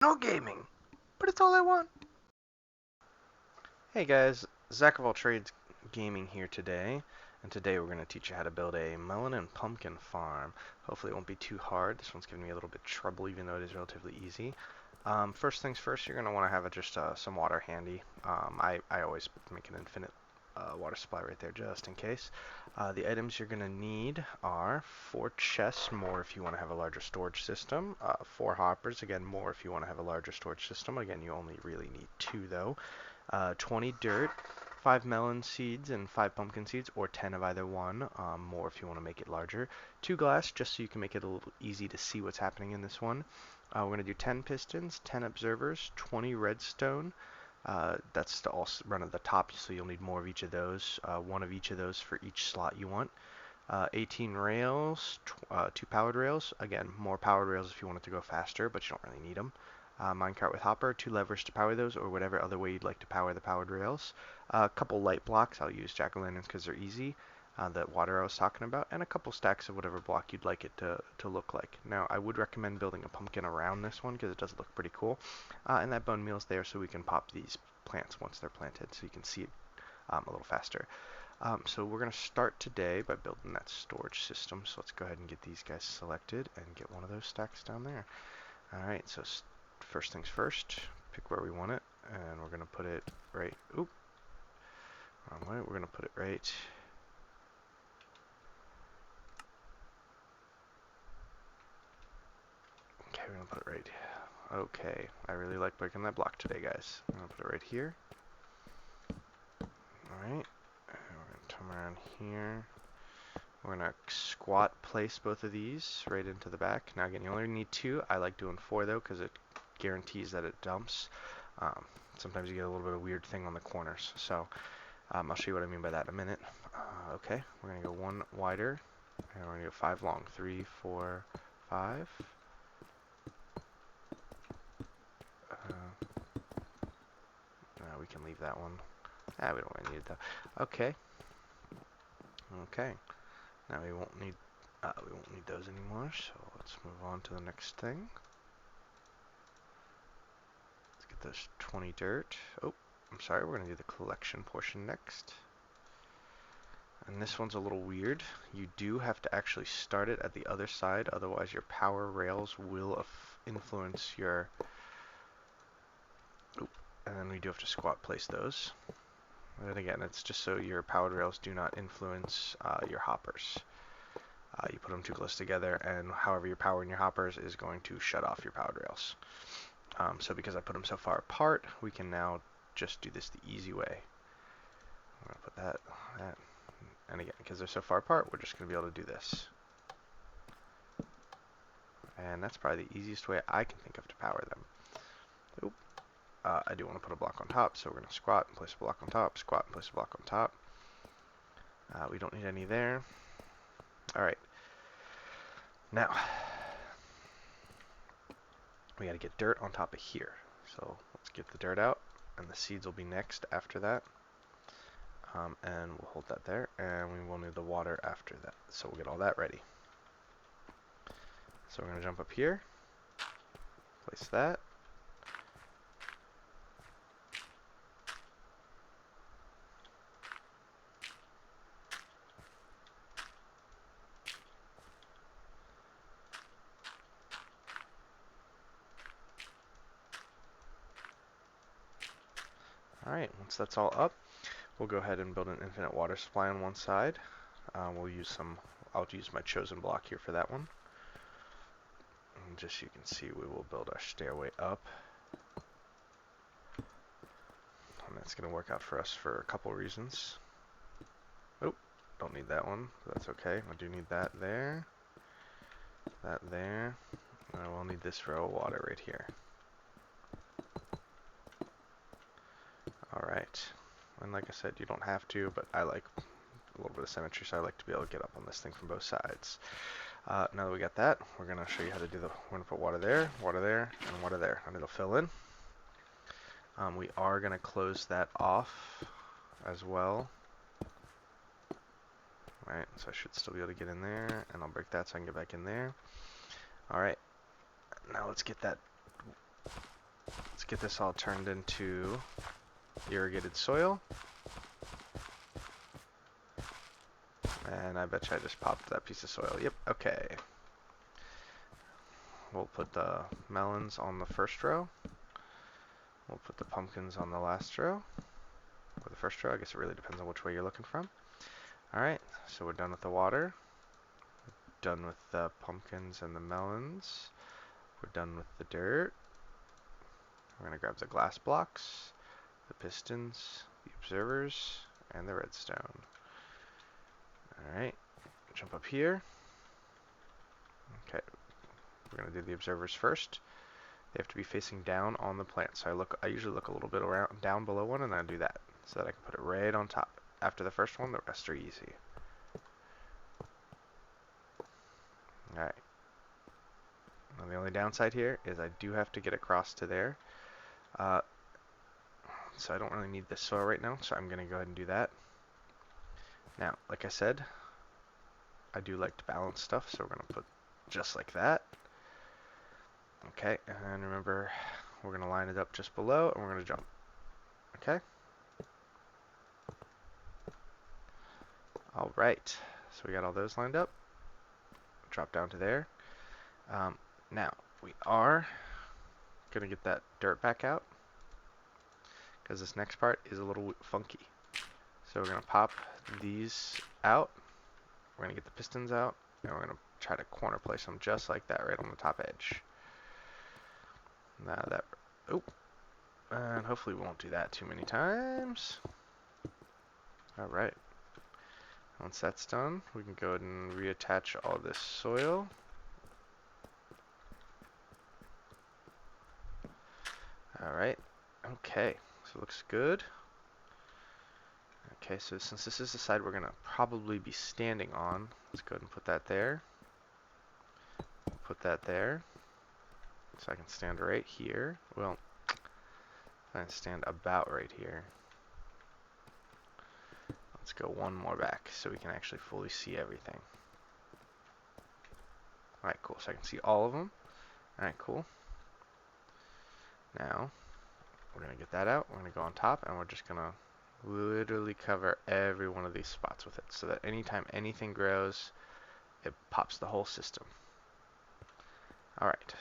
No gaming, but it's all I want. Hey guys, Zach of All Trades Gaming here today, and today we're going to teach you how to build a melon and pumpkin farm. Hopefully it won't be too hard. This one's giving me a little bit of trouble even though it is relatively easy. First things first, you're going to want to have just some water handy. I always make an infinite water supply right there just in case. The items you're going to need are 4 chests, more if you want to have a larger storage system, 4 hoppers, again more if you want to have a larger storage system. Again, you only really need 2 though. 20 dirt, 5 melon seeds and 5 pumpkin seeds, or 10 of either one, more if you want to make it larger. 2 glass, just so you can make it a little easy to see what's happening in this one. We're going to do 10 pistons, 10 observers, 20 redstone. That's to all run at the top, so you'll need more of each of those, 1 of each of those for each slot you want. 18 rails, 2 powered rails. Again, more powered rails if you want it to go faster, but you don't really need them. Minecart with hopper, 2 levers to power those, or whatever other way you'd like to power the powered rails. A couple light blocks, I'll use jack-o'-lanterns because they're easy, that water I was talking about, and a couple stacks of whatever block you'd like it to look like. Now, I would recommend building a pumpkin around this one because it does look pretty cool. And that bone meal's there so we can pop these plants once they're planted, so you can see it a little faster. So we're going to start today by building that storage system. So let's go ahead and get these guys selected and get one of those stacks down there. Alright, so first things first, pick where we want it, and we're going to put it right, wrong way, we're going to put it right, okay, we're going to put it right, okay, I really like breaking that block today, guys. I'm going to put it right here. Alright, and we're going to come around here. We're going to squat place both of these right into the back. Now again, you only need 2. I like doing 4 though, because it guarantees that it dumps. Sometimes you get a little bit of weird thing on the corners. So I'll show you what I mean by that in a minute. Okay, we're going to go 1 wider, and we're going to go 5 long. 3, 4, 5. We can leave that one. We don't really need it though. Okay. Okay. Now we won't need those anymore. So let's move on to the next thing. Let's get those 20 dirt. Oh, I'm sorry. We're going to do the collection portion next. And this one's a little weird. You do have to actually start it at the other side, otherwise your power rails will influence your... Oop, and then we do have to squat place those. And again, it's just so your powered rails do not influence your hoppers. You put them too close together, and however you're powering your hoppers is going to shut off your powered rails. So because I put them so far apart, we can now just do this the easy way. I'm going to put that, and again, because they're so far apart, we're just going to be able to do this. And that's probably the easiest way I can think of to power them. Oop. I do want to put a block on top, so we're going to squat and place a block on top, squat and place a block on top. We don't need any there. Alright. Now, we got to get dirt on top of here. So let's get the dirt out, and the seeds will be next after that. And we'll hold that there, and we will need the water after that. So we'll get all that ready. So we're going to jump up here, place that. Alright, once that's all up, we'll go ahead and build an infinite water supply on one side. I'll use my chosen block here for that one. And just so you can see, we will build our stairway up. And that's going to work out for us for a couple reasons. Oh, don't need that one, but that's okay. I do need that there, and I will need this row of water right here. Alright, and like I said, you don't have to, but I like a little bit of symmetry, so I like to be able to get up on this thing from both sides. Now that we got that, we're going to show you how to do we're going to put water there, and water there, and it'll fill in. We are going to close that off as well. Alright, so I should still be able to get in there, and I'll break that so I can get back in there. Alright, now let's get that get this all turned into irrigated soil. And I bet you I just popped that piece of soil. Yep, okay. We'll put the melons on the first row. We'll put the pumpkins on the last row. Or the first row, I guess it really depends on which way you're looking from. Alright, so we're done with the water. We're done with the pumpkins and the melons. We're done with the dirt. We're going to grab the glass blocks, the pistons, the observers, and the redstone. Alright, jump up here. Okay, we're going to do the observers first. They have to be facing down on the plant. So I usually look a little bit around down below one and then I do that so that I can put it right on top. After the first one, the rest are easy. Alright. Now the only downside here is I do have to get across to there. So I don't really need this soil right now, so I'm going to go ahead and do that. Now, like I said, I do like to balance stuff, so we're going to put just like that. Okay, and remember, we're going to line it up just below, and we're going to jump. Okay? Alright, so we got all those lined up. Drop down to there. Now, we are going to get that dirt back out, because this next part is a little funky. So we're going to pop these out. We're going to get the pistons out, and we're going to try to corner place them just like that right on the top edge. Now that, and hopefully we won't do that too many times. Alright. Once that's done, we can go ahead and reattach all this soil. Alright. Okay, so it looks good. Okay, so since this is the side we're going to probably be standing on, let's go ahead and put that there. Put that there. So I can stand right here. Well, I can stand about right here. Let's go one more back so we can actually fully see everything. Alright, cool. So I can see all of them. Alright, cool. Now, we're going to get that out. We're going to go on top, and we're just going to literally cover every one of these spots with it, so that anytime anything grows, it pops the whole system. Alright,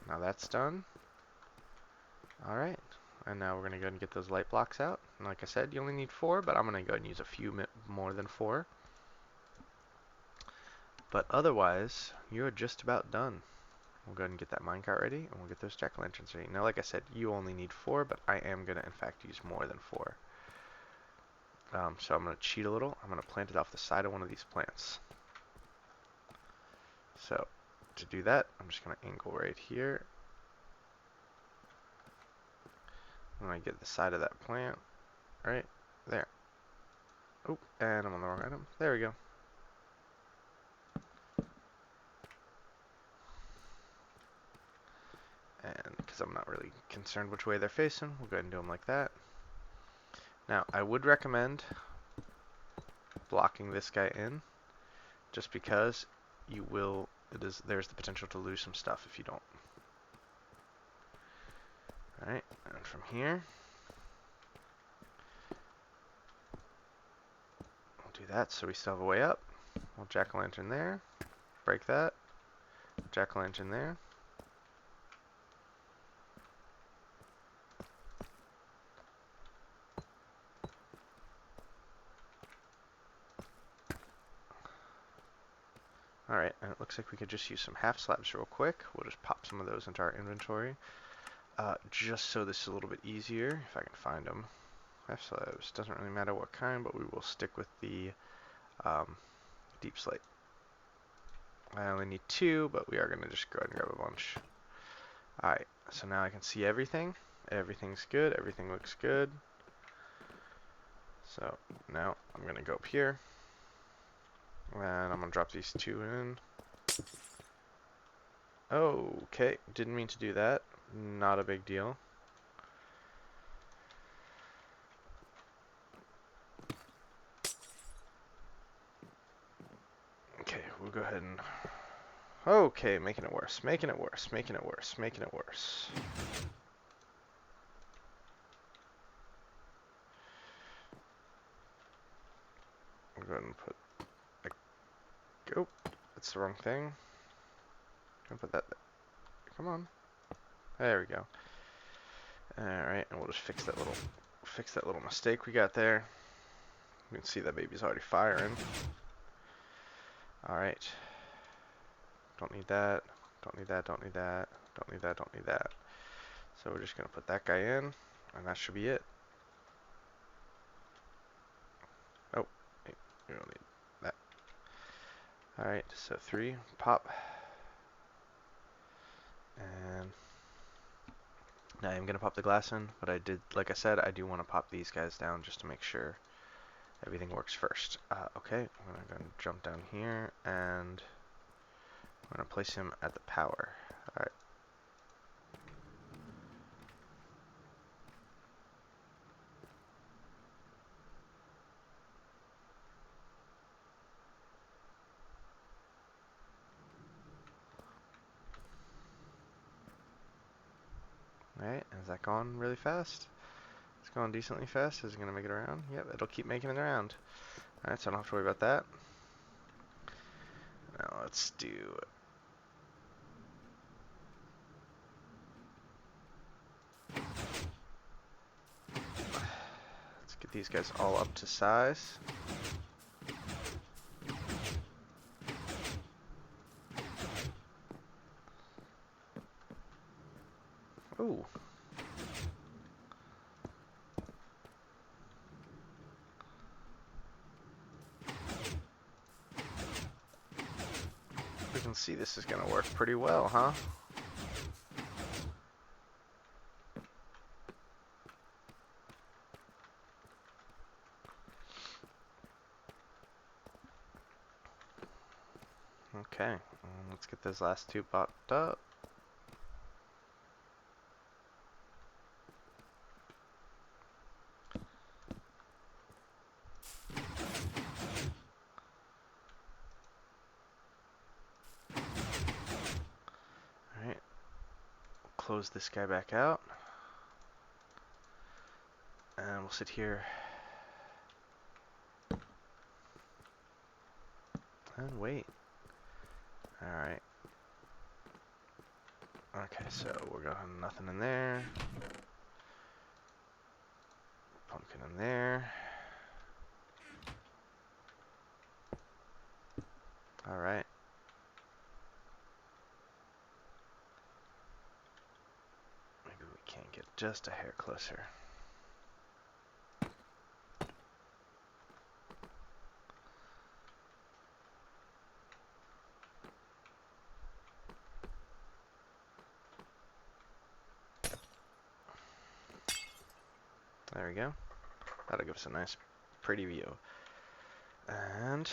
now that's done. Alright, and now we're going to go ahead and get those light blocks out. And like I said, you only need 4, but I'm going to go ahead and use a few more than 4. But otherwise, you're just about done. We'll go ahead and get that minecart ready, and we'll get those jack-o'-lanterns ready. Now, like I said, you only need 4, but I am going to, in fact, use more than 4. So I'm going to cheat a little. I'm going to plant it off the side of one of these plants. So, to do that, I'm just going to angle right here. I'm going to get the side of that plant right there. Oh, and I'm on the wrong item. There we go. And because I'm not really concerned which way they're facing, we'll go ahead and do them like that. Now, I would recommend blocking this guy in, just because you will, there's the potential to lose some stuff if you don't. Alright, and from here, we'll do that so we still have a way up. We'll jack-o'-lantern there, break that, jack-o'-lantern there. Alright, and it looks like we could just use some half slabs real quick. We'll just pop some of those into our inventory. Just so this is a little bit easier, if I can find them. Half slabs, doesn't really matter what kind, but we will stick with the deep slate. I only need 2, but we are going to just go ahead and grab a bunch. Alright, so now I can see everything. Everything's good, everything looks good. So now I'm going to go up here. And I'm going to drop these 2 in. Okay, didn't mean to do that. Not a big deal. Okay, we'll go ahead and... Okay, making it worse, making it worse, making it worse, making it worse. I'll go ahead and put, oh, that's the wrong thing. I'll put that there. Come on. There we go. Alright, and we'll just fix that little mistake we got there. You can see that baby's already firing. Alright. Don't need that. Don't need that, don't need that. Don't need that, don't need that. So we're just going to put that guy in, and that should be it. Oh, wait, we don't need that. Alright, so 3, pop. And now I'm going to pop the glass in, but like I said, I do want to pop these guys down just to make sure everything works first. Okay, I'm going to jump down here, and I'm going to place him at the power. Alright. Alright, is that going really fast? It's going decently fast. Is it going to make it around? Yep, it'll keep making it around. Alright, so I don't have to worry about that. Now let's do... Let's get these guys all up to size. Ooh. We can see this is going to work pretty well, huh? Okay, let's get those last two popped up. Alright, close this guy back out. And we'll sit here and wait. Alright. Okay, so we're going nothing in there. Pumpkin in there. Alright. Maybe we can get just a hair closer. There we go. That'll give us a nice, pretty view. And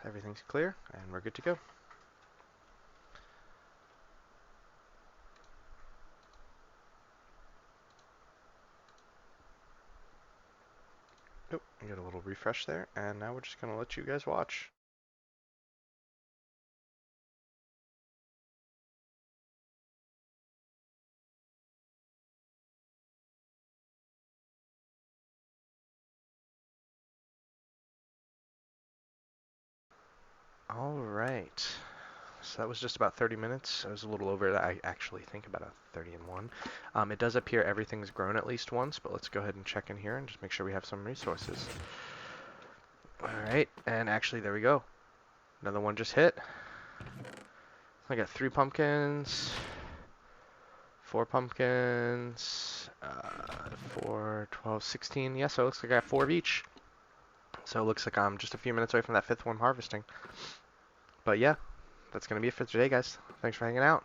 everything's clear, and we're good to go. Oh, I got a little refresh there, and now we're just going to let you guys watch. Alright, so that was just about 30 minutes. I was a little over that. I actually think about a 30 and 1. It does appear everything's grown at least once, but let's go ahead and check in here and just make sure we have some resources. Alright, and actually there we go. Another one just hit. I got 3 pumpkins, 4 pumpkins, 4, 12, 16. Yeah, so it looks like I got 4 of each. So it looks like I'm just a few minutes away from that 5th one harvesting. But yeah, that's going to be it for today, guys. Thanks for hanging out.